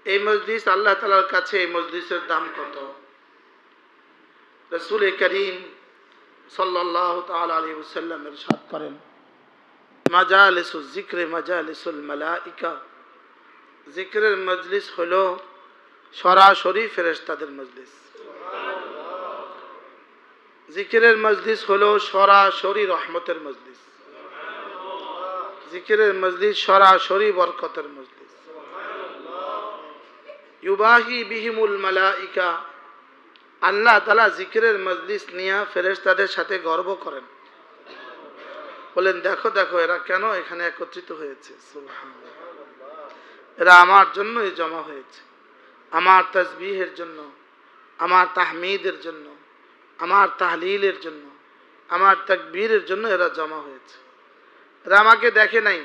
এই মজলিস আল্লাহ তাআলার কাছে এই মজলিসের দাম কত? রাসূল করিম সাল্লাল্লাহু তাআলা আলাইহি ওয়াসাল্লাম ইরশাদ করেন, মাজালিসুজ যিকরে মাজালিসুল মালাইকা, জিকিরের মজলিস হলো সরাসরি ফেরেশতাদের মজলিস। জিকিরের মজলিস হলো সরাসরি রহমতের মজলিস। জিকিরের মজলিস সরাসরি বরকতের মজলিস। ইউবাহি বিহিমুল মালাইকা, আল্লাহ তাআলা জিকিরের মজলিস নিয়ে ফেরেশতাদের সাথে গর্ব করেন, বলেন দেখো দেখো এরা কেন এখানে একত্রিত হয়েছে। সুবহানাল্লাহ, এরা আমার জন্যই জমা হয়েছে, আমার তাসবিহের জন্য, আমার তাহমিদের জন্য, আমার তাহলিলের জন্য, আমার তাকবীরের জন্য এরা জমা হয়েছে। এরা আমাকে দেখে নাই,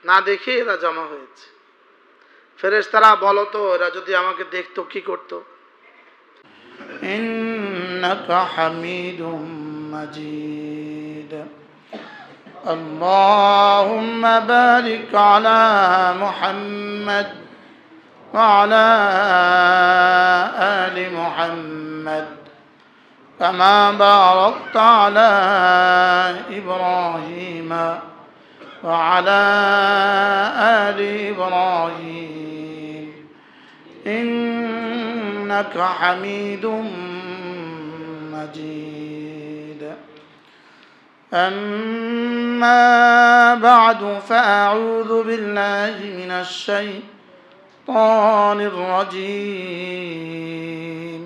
না দেখে এরা জমা হয়েছে। ফেরেশতারা বলো তো, এরা যদি আমাকে দেখতো কি করতো? ইন্নাকা হামিদুম মাজিদ। আল্লাহুম্মা বারিক আলা মুহাম্মাদ ওয়া আলা আলি মুহাম্মাদ কামা বারাকতা আলা ইব্রাহিম ওয়া আলা আলি ইব্রাহিম ইন্নাকা হামিদুম মাজিদ। أما بعد فأعوذ بالله من الشيطان الرجيم.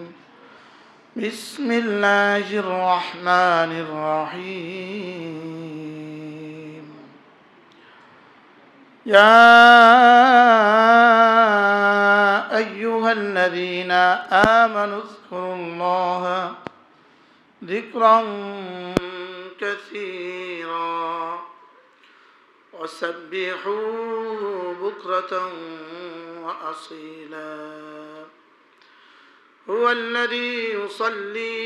بسم الله الرحمن الرحيم. يا أيها الذين آمنوا اذكروا الله ذكرا كثيرا وسبحوه بكرة وأصيلا. هو الذي يصلي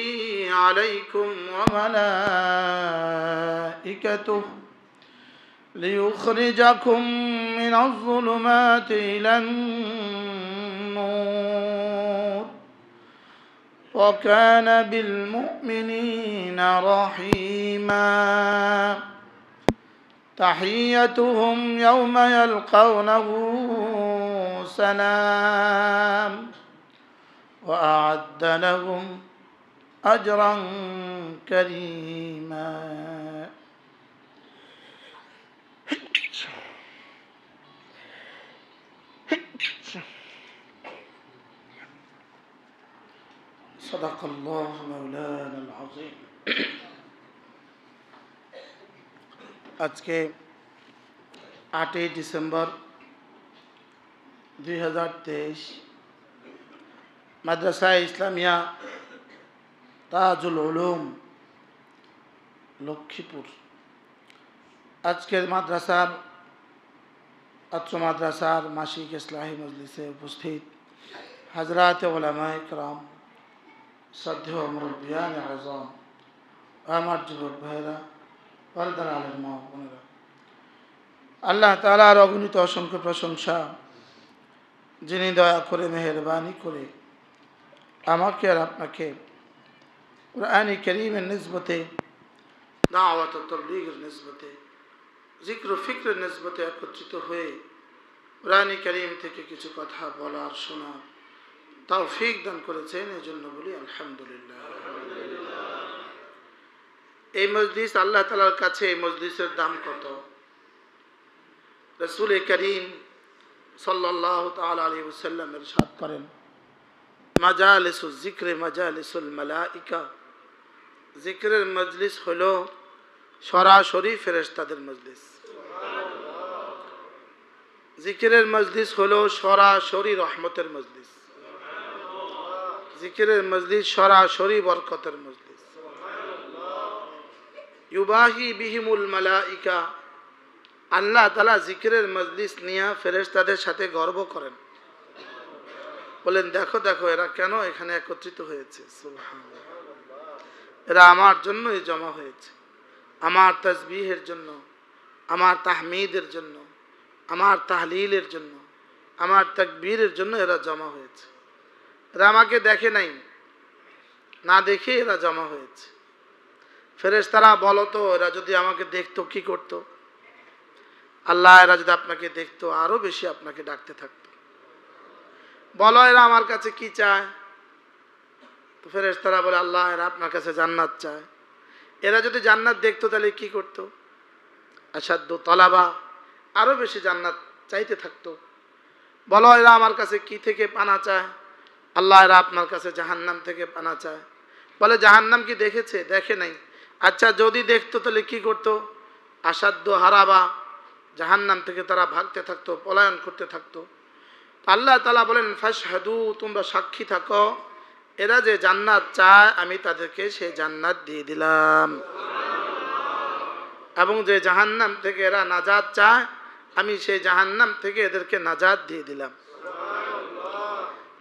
عليكم وملائكته ليخرجكم من الظلمات إلى النور وكان بالمؤمنين رحيما. تحيتهم يوم يلقونه سلام وأعد لهم أجرا كريما. صدق الله مولانا العظيم. আজকে 8 ডিসেম্বর 2023 মাদ্রাসা ইসলামিয়া তাজুল উলুম লক্ষ্মীপুর, আজকের মাদ্রাসার আত্র মাদ্রাসার মাসিক ইসলাহি মজলিসে উপস্থিত হযরত উলামায়ে কেরাম, শ্রদ্ধেয় মুরব্বিয়ান আযম, আমার যুবক ভাইরা, পর্দার আলের মা বোনেরা, আল্লাহ তাআলার অগণিত অসংখ্য প্রশংসা, যিনি দয়া করে মেহেরবানি করে আমাকে আর আপনাকে কুরআনে কারীমের নিসবতে, দাওয়াত ও তাবলীগের নিসবতে, জিক্র ও ফিক্রের নিসবতে একত্রিত হয়ে কুরআনে কারীম থেকে কিছু কথা বলার শোনার তৌফিক দান করেছেন, এই জন্য বলি আলহামদুলিল্লাহ। এই মজলিস আল্লাহ তাআলার কাছে এই মজলিসের দাম কত? রাসূল করিম সাল্লাল্লাহু তাআলা আলাইহি ওয়াসাল্লাম ইরশাদ করেন, মাজালিসুজ যিকরে মাজালিসুল মালাইকা, জিকিরের মজলিস হলো সরাসরি ফেরেশতাদের মজলিস। জিকিরের মজলিস হলো সরাসরি রহমতের মজলিস। জিকিরের মজলিস সরাসরি বরকতের মজলিস। ইউবাহি বিহিমুল মালাইকা, আল্লাহ তাআলা জিকিরের মজলিস নিয়ে ফেরেশতাদের সাথে গর্ব করেন, বলেন দেখো দেখো এরা কেন এখানে একত্রিত হয়েছে। সুবহানাল্লাহ, এরা আমার জন্যই জমা হয়েছে, আমার তাসবিহের জন্য, আমার তাহমিদের জন্য, আমার তাহলিলের জন্য, আমার তাকবীরের জন্য এরা জমা হয়েছে। এরা আমাকে দেখে নাই, না দেখে এরা জমা হয়েছে। ফেরেশতারা বলো তো, এরা যদি আমাকে দেখতো কি করতো? আল্লাহ, এরা যদি আপনাকে দেখতো আরো বেশি আপনাকে ডাকতে থাকতো। বলো এরা আমার কাছে কি চায়? তো ফেরেশতারা বলে, আল্লাহ, এরা আপনার কাছে জান্নাত চায়। এরা যদি জান্নাত দেখতো তাহলে কি করতো? আসাদ্দু তলাবা, আরো বেশি জান্নাত চাইতে থাকতো। বলো এরা আমার কাছে কি থেকে পানা চায়? আল্লাহ, এরা আপনার কাছে জাহান্নাম থেকে পানা চায়। বলে, জাহান্নাম কি দেখেছে? দেখে নাই। আচ্ছা, যদি দেখতো তাহলে কি করতো? আসাদ্দু হারাবা, জাহান্নাম থেকে তারা ভাগতে থাকতো, পলায়ন করতে থাকতো। আল্লাহ তাআলা বলেন, ফাশহাদু, তোমরা সাক্ষী থাকো, এরা যে জান্নাত চায় আমি তাদেরকে সেই জান্নাত দিয়ে দিলাম, এবং যে জাহান্নাম থেকে এরা নাজাত চায় আমি সেই জাহান্নাম থেকে এদেরকে নাজাত দিয়ে দিলাম।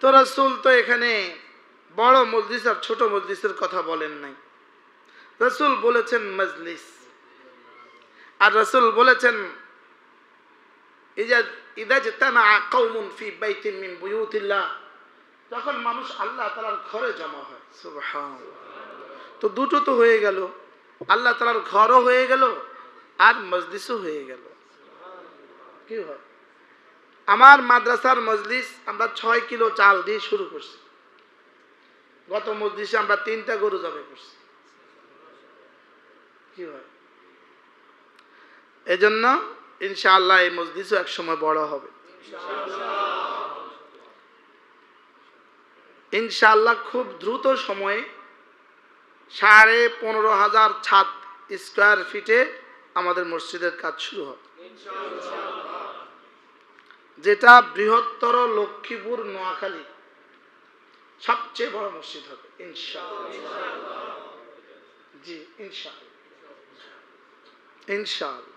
তো রাসূল তো এখানে বড় মজলিস আর ছোট মজলিসের কথা বলেন নাই। রাসূল বলেছেন মজলিস, আর রাসূল বলেছেন ইযা জাতামা কওমুন ফি বাইতিন মিন বুয়ুতিল্লাহ, যখন মানুষ আল্লাহ তাআলার ঘরে জমা হয়। সুবহানাল্লাহ। তো দুটো তো হয়ে গেল, আল্লাহ তাআলার ঘরও হয়ে গেল আর মজলিসও হয়ে গেল। কি হয়? আমার মাদ্রাসার মজলিস আমরা 6 কিলো চাল দিয়ে শুরু করছি। গত মজলিসে আমরা 3টা গরু জবাই করছি। কি হয়? এজন্য ইনশাআল্লাহ এই মজলিসও এক সময় বড় হবে। ইনশাআল্লাহ খুব দ্রুত সময়ে 15,500 ছাদ স্কয়ার ফিটে আমাদের মসজিদের কাজ শুরু হবে, যেটা বৃহত্তর লক্ষ্মীপুর নোয়াখালী সবচেয়ে বড় মসজিদ হবে ইনশাআল্লাহ। জি ইনশাআল্লাহ, ইনশাআল্লাহ।